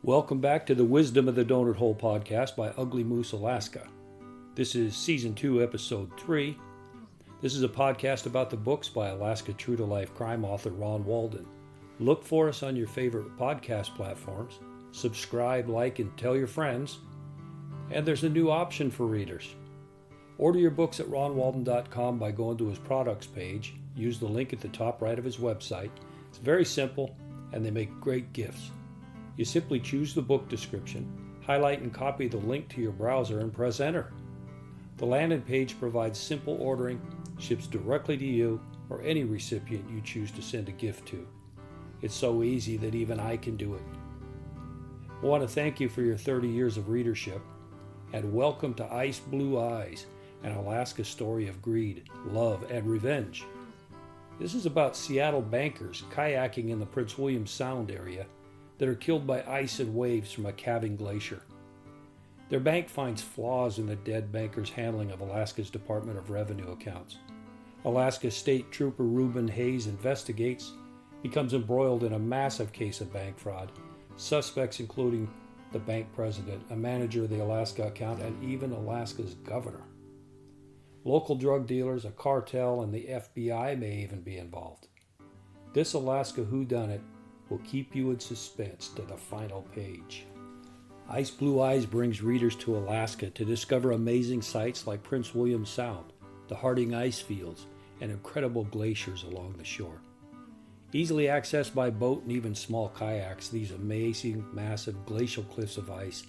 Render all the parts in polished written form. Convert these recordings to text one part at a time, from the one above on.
Welcome back to the Wisdom of the Donut Hole podcast by Ugly Moose, Alaska. This is Season 2, Episode 3. This is a podcast about the books by Alaska true-to-life crime author Ron Walden. Look for us on your favorite podcast platforms. Subscribe, like, and tell your friends. And there's a new option for readers. Order your books at ronwalden.com by going to his products page. Use the link at the top right of his website. It's very simple, and they make great gifts. You simply choose the book description, highlight and copy the link to your browser, and press enter. The landing page provides simple ordering, ships directly to you or any recipient you choose to send a gift to. It's so easy that even I can do it. I want to thank you for your 30 years of readership, and welcome to Ice Blue Eyes, an Alaska story of greed, love, and revenge. This is about Seattle bankers kayaking in the Prince William Sound area that are killed by ice and waves from a calving glacier. Their bank finds flaws in the dead bankers' handling of Alaska's Department of Revenue accounts. Alaska State Trooper Reuben Hayes investigates, becomes embroiled in a massive case of bank fraud, suspects including the bank president, a manager of the Alaska account, and even Alaska's governor. Local drug dealers, a cartel, and the FBI may even be involved. This Alaska whodunit will keep you in suspense to the final page. Ice Blue Eyes brings readers to Alaska to discover amazing sights like Prince William Sound, the Harding ice fields, and incredible glaciers along the shore. Easily accessed by boat and even small kayaks, these amazing, massive glacial cliffs of ice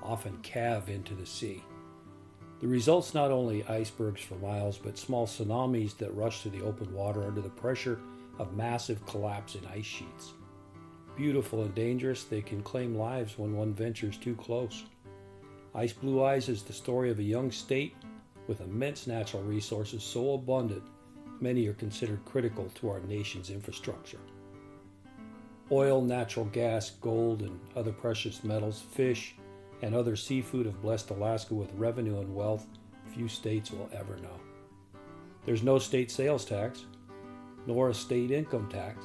often calve into the sea. The result's not only icebergs for miles, but small tsunamis that rush to the open water under the pressure of massive collapsing ice sheets. Beautiful and dangerous, they can claim lives when one ventures too close. Ice Blue Eyes is the story of a young state with immense natural resources so abundant, many are considered critical to our nation's infrastructure. Oil, natural gas, gold, and other precious metals, fish, and other seafood have blessed Alaska with revenue and wealth few states will ever know. There's no state sales tax, nor a state income tax.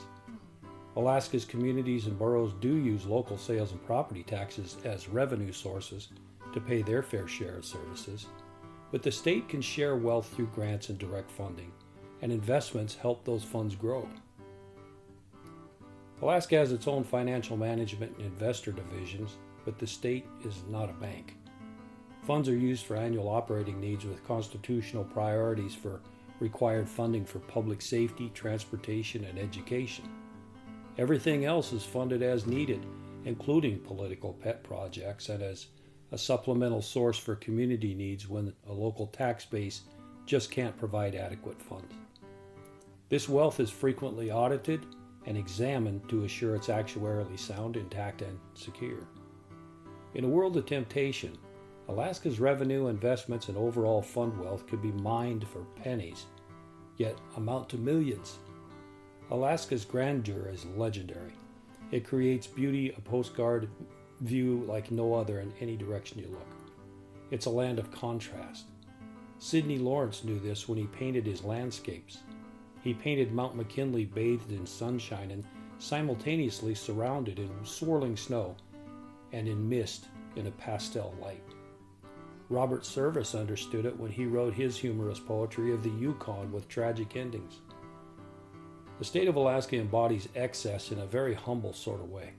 Alaska's communities and boroughs do use local sales and property taxes as revenue sources to pay their fair share of services, but the state can share wealth through grants and direct funding, and investments help those funds grow. Alaska has its own financial management and investor divisions, but the state is not a bank. Funds are used for annual operating needs with constitutional priorities for required funding for public safety, transportation, and education. Everything else is funded as needed, including political pet projects and as a supplemental source for community needs when a local tax base just can't provide adequate funds. This wealth is frequently audited and examined to assure it's actuarially sound, intact, and secure. In a world of temptation, Alaska's revenue, investments, and overall fund wealth could be mined for pennies, yet amount to millions. Alaska's grandeur is legendary. It creates beauty, a postcard view like no other in any direction you look. It's a land of contrast. Sidney Lawrence knew this when he painted his landscapes. He painted Mount McKinley bathed in sunshine and simultaneously surrounded in swirling snow and in mist in a pastel light. Robert Service understood it when he wrote his humorous poetry of the Yukon with tragic endings. The state of Alaska embodies excess in a very humble sort of way.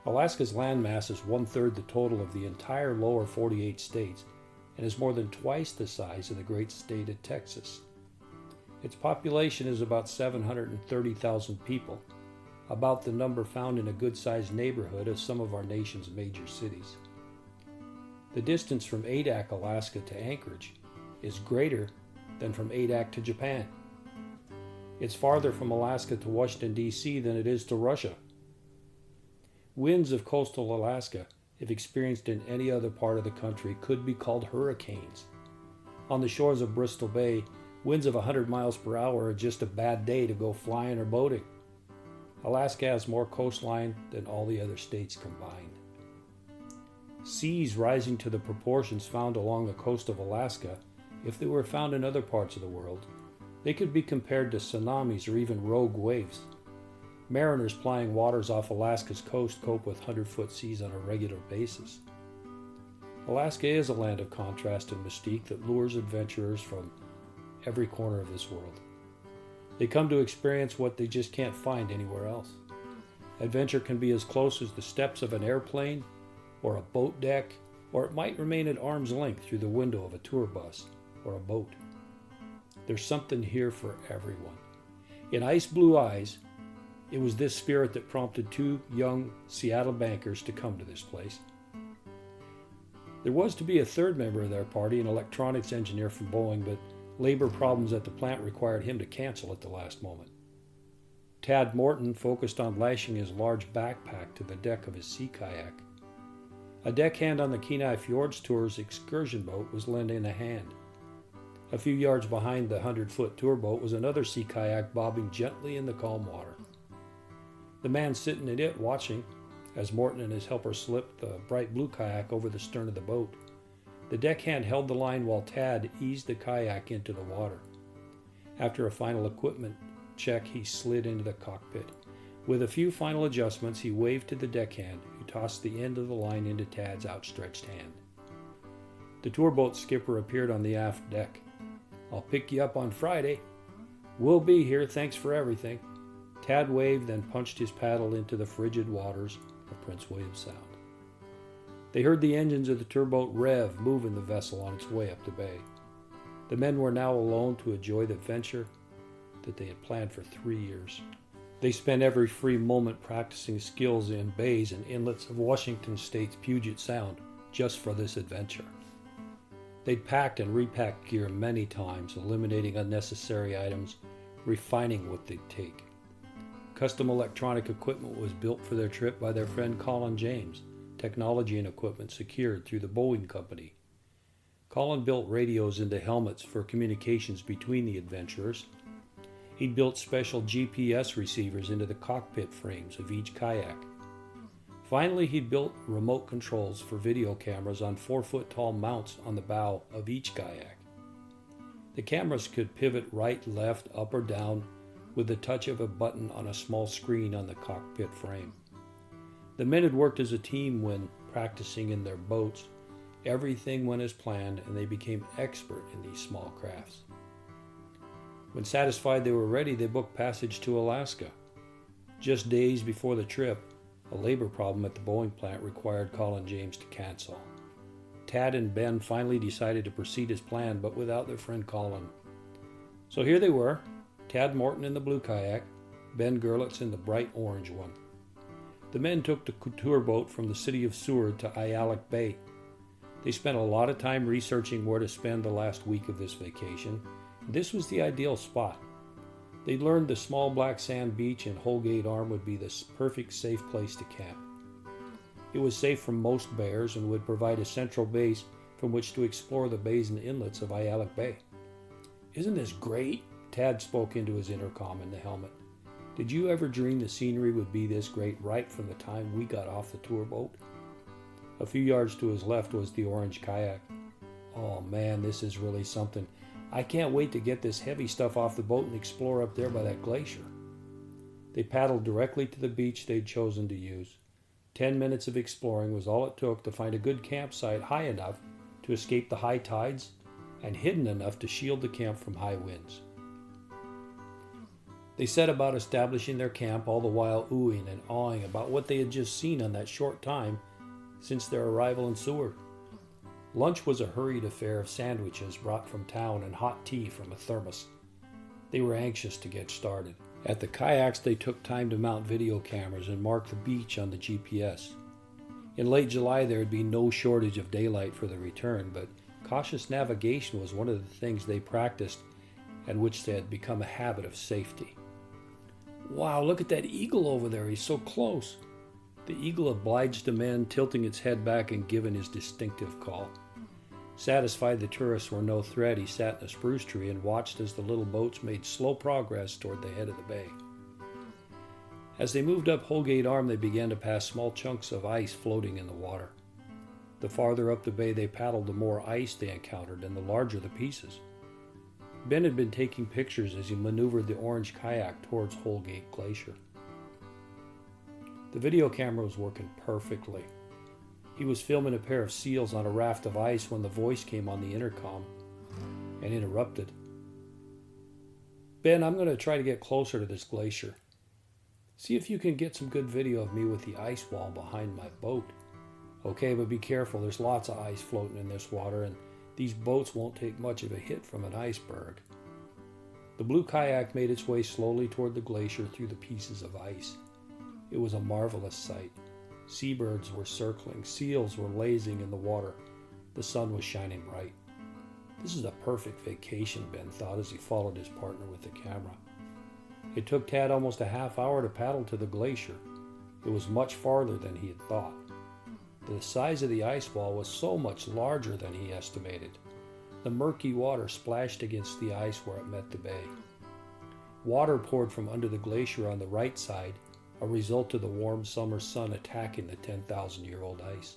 Alaska's landmass is 1/3 the total of the entire lower 48 states and is more than twice the size of the great state of Texas. Its population is about 730,000 people, about the number found in a good-sized neighborhood of some of our nation's major cities. The distance from Adak, Alaska to Anchorage is greater than from Adak to Japan. It's farther from Alaska to Washington, D.C. than it is to Russia. Winds of coastal Alaska, if experienced in any other part of the country, could be called hurricanes. On the shores of Bristol Bay, winds of 100 miles per hour are just a bad day to go flying or boating. Alaska has more coastline than all the other states combined. Seas rising to the proportions found along the coast of Alaska, if they were found in other parts of the world, they could be compared to tsunamis or even rogue waves. Mariners plying waters off Alaska's coast cope with 100-foot seas on a regular basis. Alaska is a land of contrast and mystique that lures adventurers from every corner of this world. They come to experience what they just can't find anywhere else. Adventure can be as close as the steps of an airplane or a boat deck, or it might remain at arm's length through the window of a tour bus or a boat. There's something here for everyone. In Ice Blue Eyes, it was this spirit that prompted two young Seattle bankers to come to this place. There was to be a third member of their party, an electronics engineer from Boeing, but labor problems at the plant required him to cancel at the last moment. Tad Morton focused on lashing his large backpack to the deck of his sea kayak. A deckhand on the Kenai Fjords Tour's excursion boat was lending a hand. A few yards behind the 100-foot tour boat was another sea kayak bobbing gently in the calm water. The man sitting in it watching as Morton and his helper slipped the bright blue kayak over the stern of the boat. The deckhand held the line while Tad eased the kayak into the water. After a final equipment check, he slid into the cockpit. With a few final adjustments, he waved to the deckhand, who tossed the end of the line into Tad's outstretched hand. The tour boat skipper appeared on the aft deck. "I'll pick you up on Friday." "We'll be here, thanks for everything." Tad waved, then punched his paddle into the frigid waters of Prince William Sound. They heard the engines of the tour boat rev, moving the vessel on its way up the bay. The men were now alone to enjoy the adventure that they had planned for 3 years. They spent every free moment practicing skills in bays and inlets of Washington State's Puget Sound just for this adventure. They'd packed and repacked gear many times, eliminating unnecessary items, refining what they'd take. Custom electronic equipment was built for their trip by their friend Colin James, technology and equipment secured through the Boeing Company. Colin built radios into helmets for communications between the adventurers. He'd built special GPS receivers into the cockpit frames of each kayak. Finally, he'd built remote controls for video cameras on 4-foot-tall mounts on the bow of each kayak. The cameras could pivot right, left, up, or down with the touch of a button on a small screen on the cockpit frame. The men had worked as a team when practicing in their boats. Everything went as planned, and they became expert in these small crafts. When satisfied they were ready, they booked passage to Alaska. Just days before the trip, a labor problem at the Boeing plant required Colin James to cancel. Tad and Ben finally decided to proceed as planned, but without their friend Colin. So here they were, Tad Morton in the blue kayak, Ben Gerlitz in the bright orange one. The men took the tour boat from the city of Seward to Ayalak Bay. They spent a lot of time researching where to spend the last week of this vacation. This was the ideal spot. They'd learned the small black sand beach in Holgate Arm would be the perfect safe place to camp. It was safe from most bears and would provide a central base from which to explore the bays and inlets of Ayalak Bay. "Isn't this great?" Tad spoke into his intercom in the helmet. "Did you ever dream the scenery would be this great right from the time we got off the tour boat?" A few yards to his left was the orange kayak. "Oh man, this is really something. I can't wait to get this heavy stuff off the boat and explore up there by that glacier." They paddled directly to the beach they'd chosen to use. 10 minutes of exploring was all it took to find a good campsite high enough to escape the high tides and hidden enough to shield the camp from high winds. They set about establishing their camp, all the while oohing and awing about what they had just seen on that short time since their arrival in Seward. Lunch was a hurried affair of sandwiches brought from town and hot tea from a thermos. They were anxious to get started. At the kayaks, they took time to mount video cameras and mark the beach on the GPS. In late July, there would be no shortage of daylight for the return, but cautious navigation was one of the things they practiced and which they had become a habit of safety. "Wow, look at that eagle over there. He's so close." The eagle obliged the men, tilting its head back and giving his distinctive call. Satisfied the tourists were no threat, he sat in a spruce tree and watched as the little boats made slow progress toward the head of the bay. As they moved up Holgate Arm, they began to pass small chunks of ice floating in the water. The farther up the bay they paddled, the more ice they encountered and the larger the pieces. Ben had been taking pictures as he maneuvered the orange kayak towards Holgate Glacier. The video camera was working perfectly. He was filming a pair of seals on a raft of ice when the voice came on the intercom and interrupted. Ben, I'm going to try to get closer to this glacier. See if you can get some good video of me with the ice wall behind my boat. Okay, but be careful. There's lots of ice floating in this water, and these boats won't take much of a hit from an iceberg. The blue kayak made its way slowly toward the glacier through the pieces of ice. It was a marvelous sight. Seabirds were circling, seals were lazing in the water. The sun was shining bright. This is a perfect vacation, Ben thought as he followed his partner with the camera. It took Tad almost a half hour to paddle to the glacier. It was much farther than he had thought. The size of the ice wall was so much larger than he estimated. The murky water splashed against the ice where it met the bay. Water poured from under the glacier on the right side, a result of the warm summer sun attacking the 10,000-year-old ice.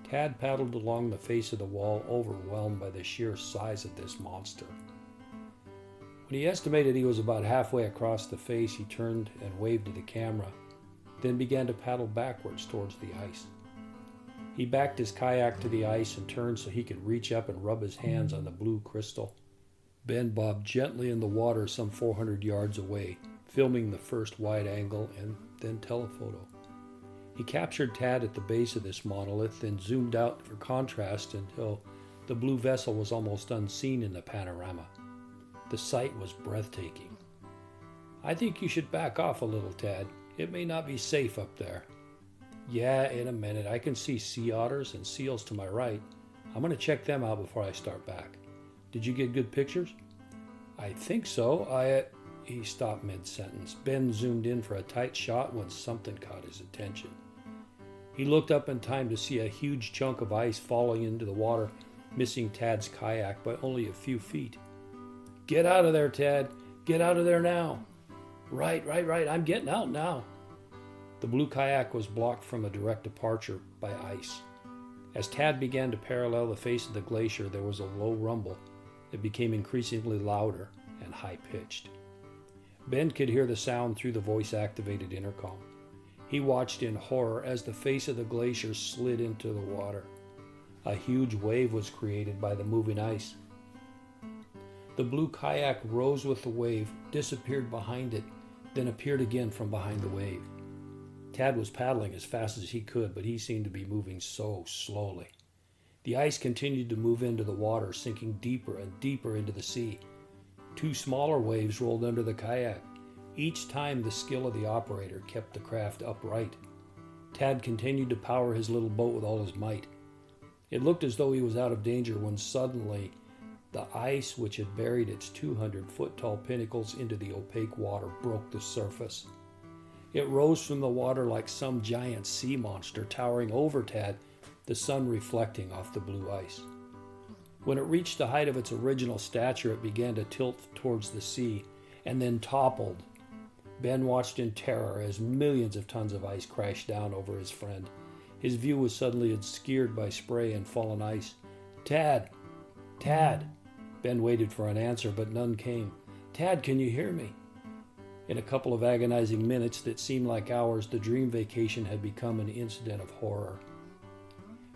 Tad paddled along the face of the wall, overwhelmed by the sheer size of this monster. When he estimated he was about halfway across the face, he turned and waved to the camera, then began to paddle backwards towards the ice. He backed his kayak to the ice and turned so he could reach up and rub his hands on the blue crystal. Ben bobbed gently in the water some 400 yards away, filming the first wide angle and then telephoto. He captured Tad at the base of this monolith, then zoomed out for contrast until the blue vessel was almost unseen in the panorama. The sight was breathtaking. I think you should back off a little, Tad. It may not be safe up there. Yeah, in a minute. I can see sea otters and seals to my right. I'm going to check them out before I start back. Did you get good pictures? I think so. He stopped mid-sentence. Ben zoomed in for a tight shot when something caught his attention. He looked up in time to see a huge chunk of ice falling into the water, missing Tad's kayak by only a few feet. Get out of there, Tad. Get out of there now. Right. I'm getting out now. The blue kayak was blocked from a direct departure by ice. As Tad began to parallel the face of the glacier, there was a low rumble. It became increasingly louder and high-pitched. Ben could hear the sound through the voice-activated intercom. He watched in horror as the face of the glacier slid into the water. A huge wave was created by the moving ice. The blue kayak rose with the wave, disappeared behind it, then appeared again from behind the wave. Tad was paddling as fast as he could, but he seemed to be moving so slowly. The ice continued to move into the water, sinking deeper and deeper into the sea. Two smaller waves rolled under the kayak. Each time the skill of the operator kept the craft upright. Tad continued to power his little boat with all his might. It looked as though he was out of danger when suddenly the ice, which had buried its 200-foot-tall pinnacles into the opaque water, broke the surface. It rose from the water like some giant sea monster towering over Tad, the sun reflecting off the blue ice. When it reached the height of its original stature, it began to tilt towards the sea and then toppled. Ben watched in terror as millions of tons of ice crashed down over his friend. His view was suddenly obscured by spray and fallen ice. Tad! Tad! Ben waited for an answer, but none came. Tad, can you hear me? In a couple of agonizing minutes that seemed like hours, the dream vacation had become an incident of horror.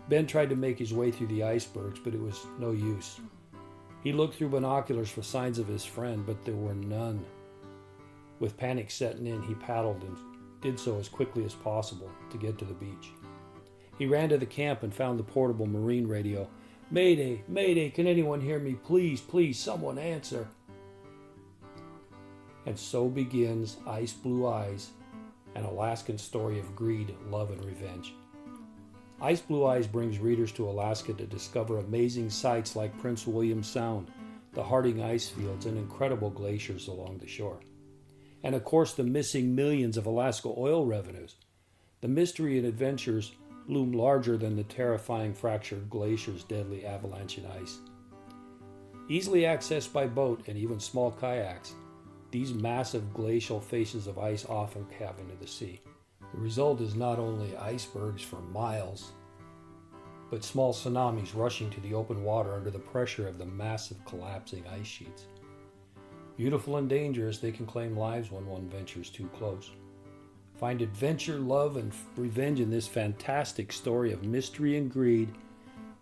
Ben tried to make his way through the icebergs, but it was no use. He looked through binoculars for signs of his friend, but there were none. With panic setting in, he paddled and did so as quickly as possible to get to the beach. He ran to the camp and found the portable marine radio. Mayday, mayday, can anyone hear me? Please, please, someone answer. And so begins Ice Blue Eyes, an Alaskan story of greed, love, and revenge. Ice Blue Eyes brings readers to Alaska to discover amazing sights like Prince William Sound, the Harding ice fields, and incredible glaciers along the shore. And of course, the missing millions of Alaska oil revenues. The mystery and adventures loom larger than the terrifying fractured glacier's deadly avalanche and ice. Easily accessed by boat and even small kayaks, these massive glacial faces of ice often calve into the sea. The result is not only icebergs for miles, but small tsunamis rushing to the open water under the pressure of the massive collapsing ice sheets. Beautiful and dangerous, they can claim lives when one ventures too close. Find adventure, love, and revenge in this fantastic story of mystery and greed,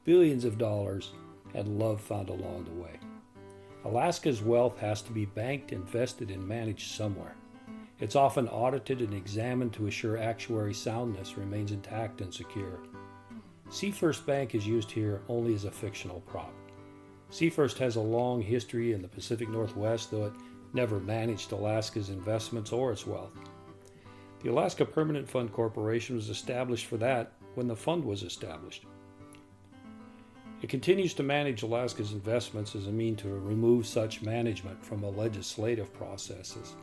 billions of dollars, and love found along the way. Alaska's wealth has to be banked, invested, and managed somewhere. It's often audited and examined to assure actuary soundness remains intact and secure. Seafirst Bank is used here only as a fictional prop. Seafirst has a long history in the Pacific Northwest, though it never managed Alaska's investments or its wealth. The Alaska Permanent Fund Corporation was established for that when the fund was established. It continues to manage Alaska's investments as a means to remove such management from the legislative processes.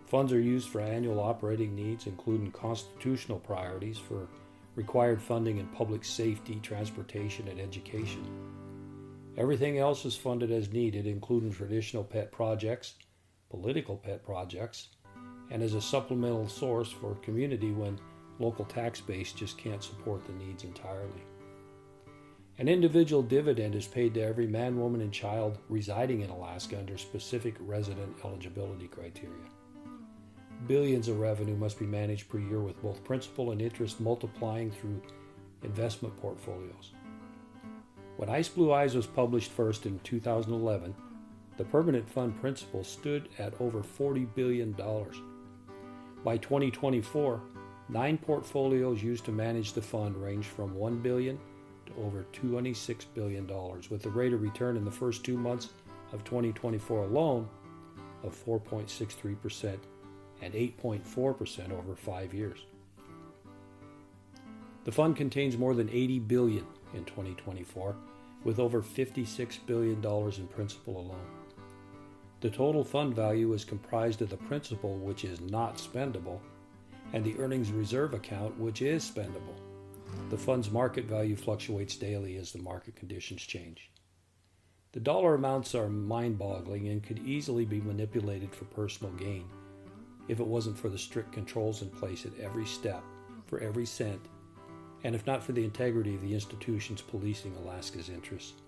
Funds are used for annual operating needs, including constitutional priorities for required funding in public safety, transportation, and education. Everything else is funded as needed, including traditional pet projects, political pet projects, and as a supplemental source for community when local tax base just can't support the needs entirely. An individual dividend is paid to every man, woman, and child residing in Alaska under specific resident eligibility criteria. Billions of revenue must be managed per year with both principal and interest multiplying through investment portfolios. When Ice Blue Eyes was published first in 2011, the permanent fund principal stood at over $40 billion. By 2024, 9 portfolios used to manage the fund ranged from $1 billion to over $26 billion, with the rate of return in the first 2 months of 2024 alone of 4.63% and 8.4% over 5 years. The fund contains more than $80 billion in 2024, with over $56 billion in principal alone. The total fund value is comprised of the principal, which is not spendable, and the earnings reserve account, which is spendable. The fund's market value fluctuates daily as the market conditions change. The dollar amounts are mind-boggling and could easily be manipulated for personal gain if it wasn't for the strict controls in place at every step, for every cent, and if not for the integrity of the institutions policing Alaska's interests.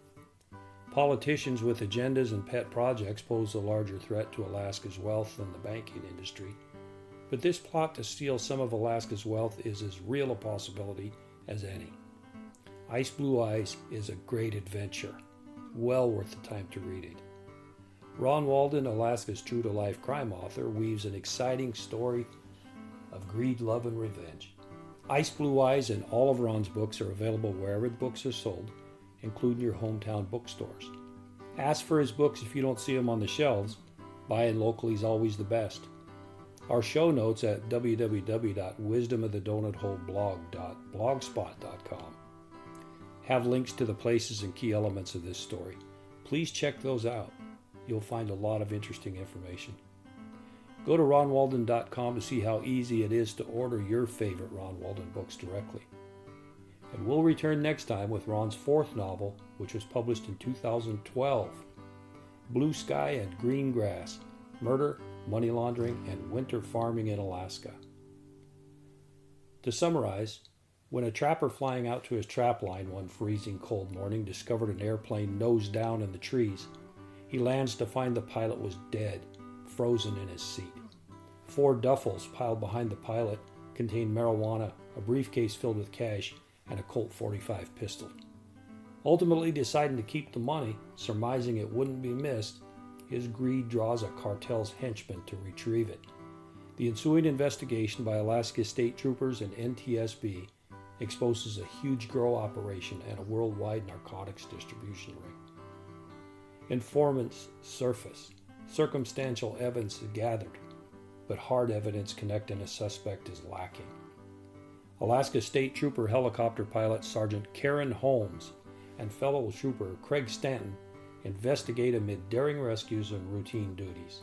Politicians with agendas and pet projects pose a larger threat to Alaska's wealth than the banking industry, but this plot to steal some of Alaska's wealth is as real a possibility as any. Ice Blue Eyes is a great adventure, well worth the time to read it. Ron Walden, Alaska's true-to-life crime author, weaves an exciting story of greed, love, and revenge. Ice Blue Eyes and all of Ron's books are available wherever the books are sold, including your hometown bookstores. Ask for his books if you don't see them on the shelves. Buying locally is always the best. Our show notes at www.wisdomofthedonutholeblog.blogspot.com have links to the places and key elements of this story. Please check those out. You'll find a lot of interesting information. Go to ronwalden.com to see how easy it is to order your favorite Ron Walden books directly. And we'll return next time with Ron's 4th novel, which was published in 2012, Blue Sky and Green Grass, Murder, Money Laundering, and Winter Farming in Alaska. To summarize, when a trapper flying out to his trap line one freezing cold morning discovered an airplane nose down in the trees, he lands to find the pilot was dead, frozen in his seat. 4 duffels piled behind the pilot contained marijuana, a briefcase filled with cash, and a Colt .45 pistol. Ultimately deciding to keep the money, surmising it wouldn't be missed, his greed draws a cartel's henchmen to retrieve it. The ensuing investigation by Alaska State Troopers and NTSB exposes a huge grow operation and a worldwide narcotics distribution ring. Informants surface. Circumstantial evidence is gathered, but hard evidence connecting a suspect is lacking. Alaska State Trooper helicopter pilot Sergeant Karen Holmes and fellow trooper Craig Stanton investigate amid daring rescues and routine duties.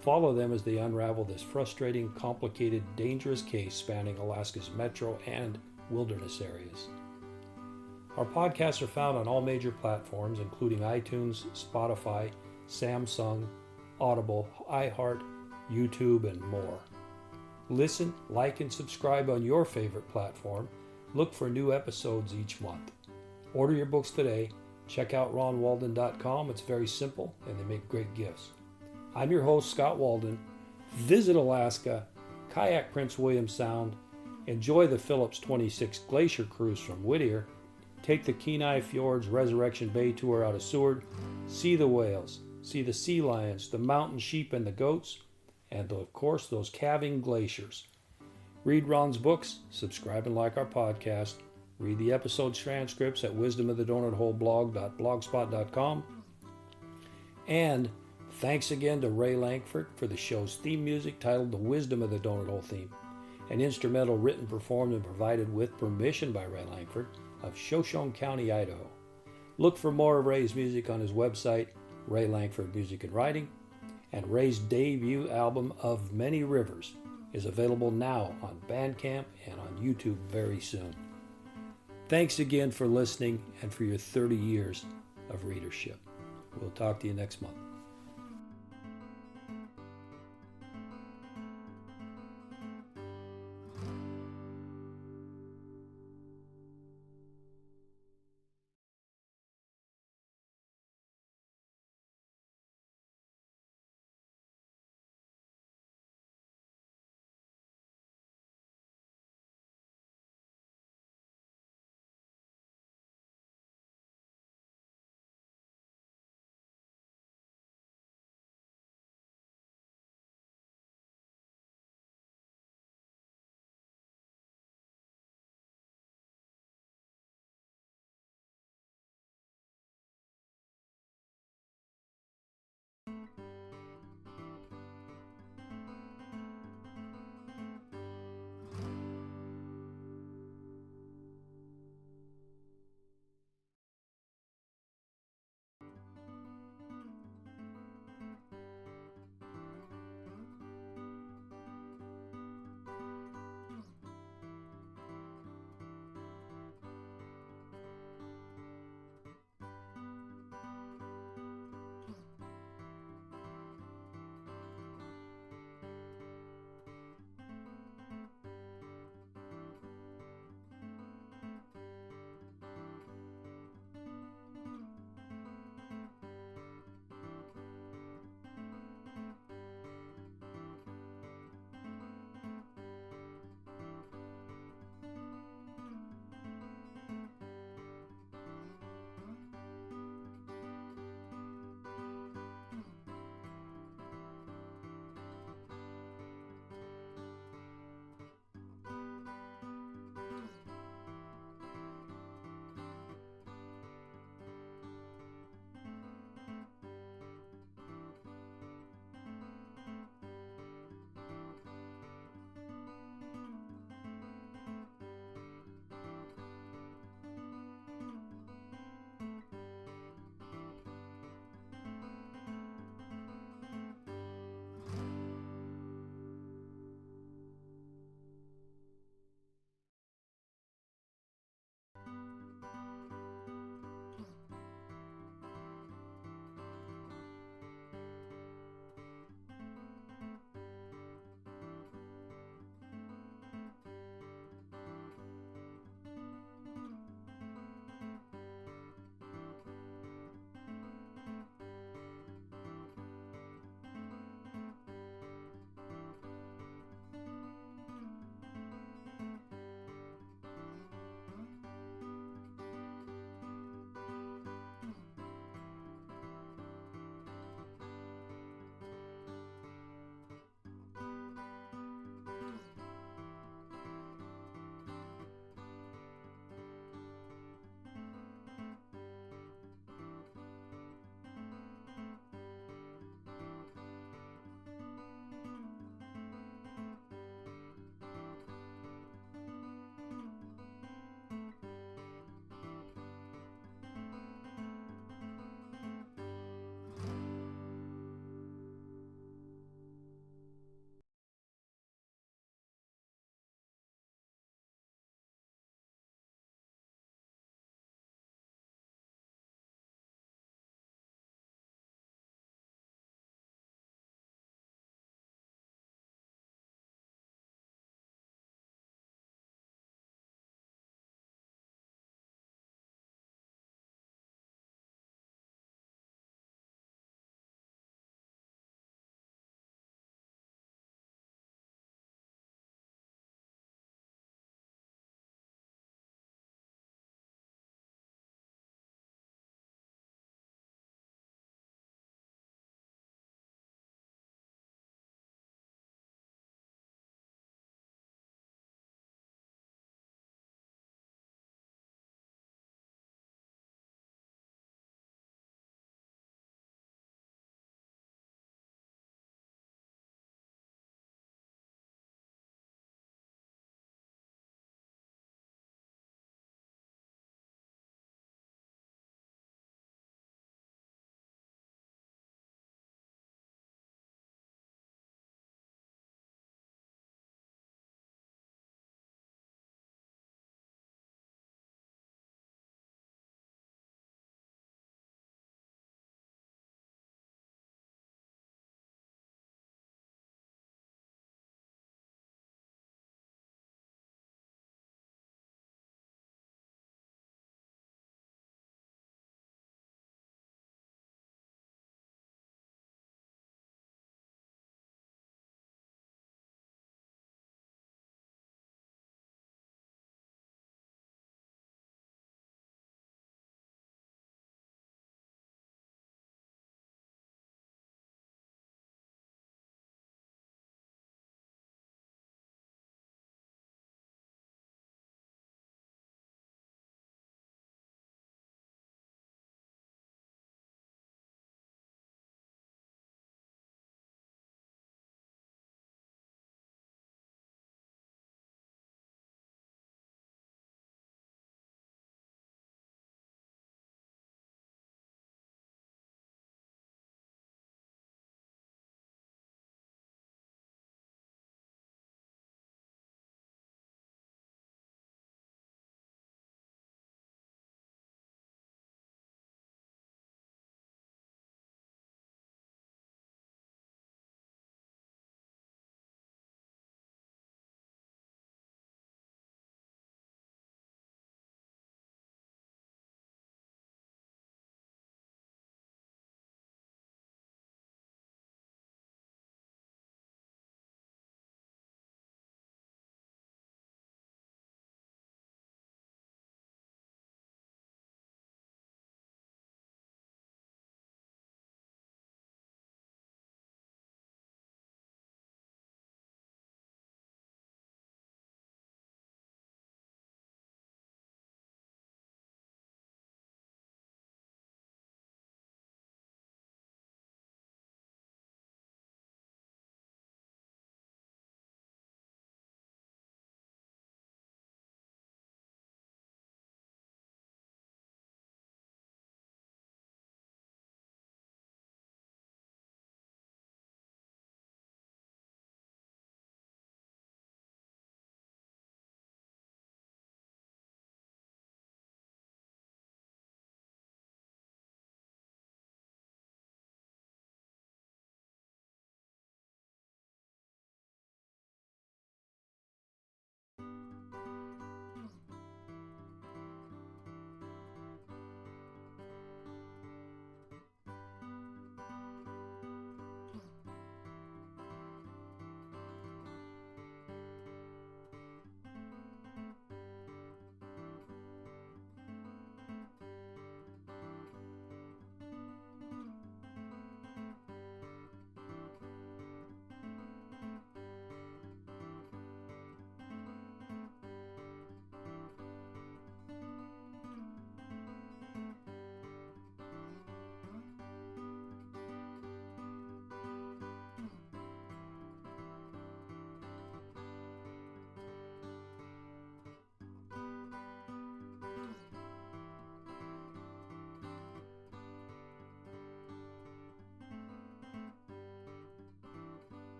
Follow them as they unravel this frustrating, complicated, dangerous case spanning Alaska's metro and wilderness areas. Our podcasts are found on all major platforms, including iTunes, Spotify, Samsung, Audible, iHeart, YouTube, and more. Listen, like, and subscribe on your favorite platform. Look for new episodes each month. Order your books today. Check out ronwalden.com. It's very simple, and they make great gifts. I'm your host, Scott Walden. Visit Alaska, kayak Prince William Sound, enjoy the Phillips 26 Glacier cruise from Whittier, take the Kenai Fjords Resurrection Bay tour out of Seward, see the whales, see the sea lions, the mountain sheep and the goats, and of course those calving glaciers. Read Ron's books, subscribe and like our podcast, read the episode transcripts at wisdomofthedonutholeblog.blogspot.com, and thanks again to Ray Langford for the show's theme music titled The Wisdom of the Donut Hole Theme, an instrumental written, performed, and provided with permission by Ray Langford of Shoshone County, Idaho. Look for more of Ray's music on his website, Ray Langford Music and Writing, and Ray's debut album Of Many Rivers is available now on Bandcamp and on YouTube very soon. Thanks again for listening and for your 30 years of readership. We'll talk to you next month.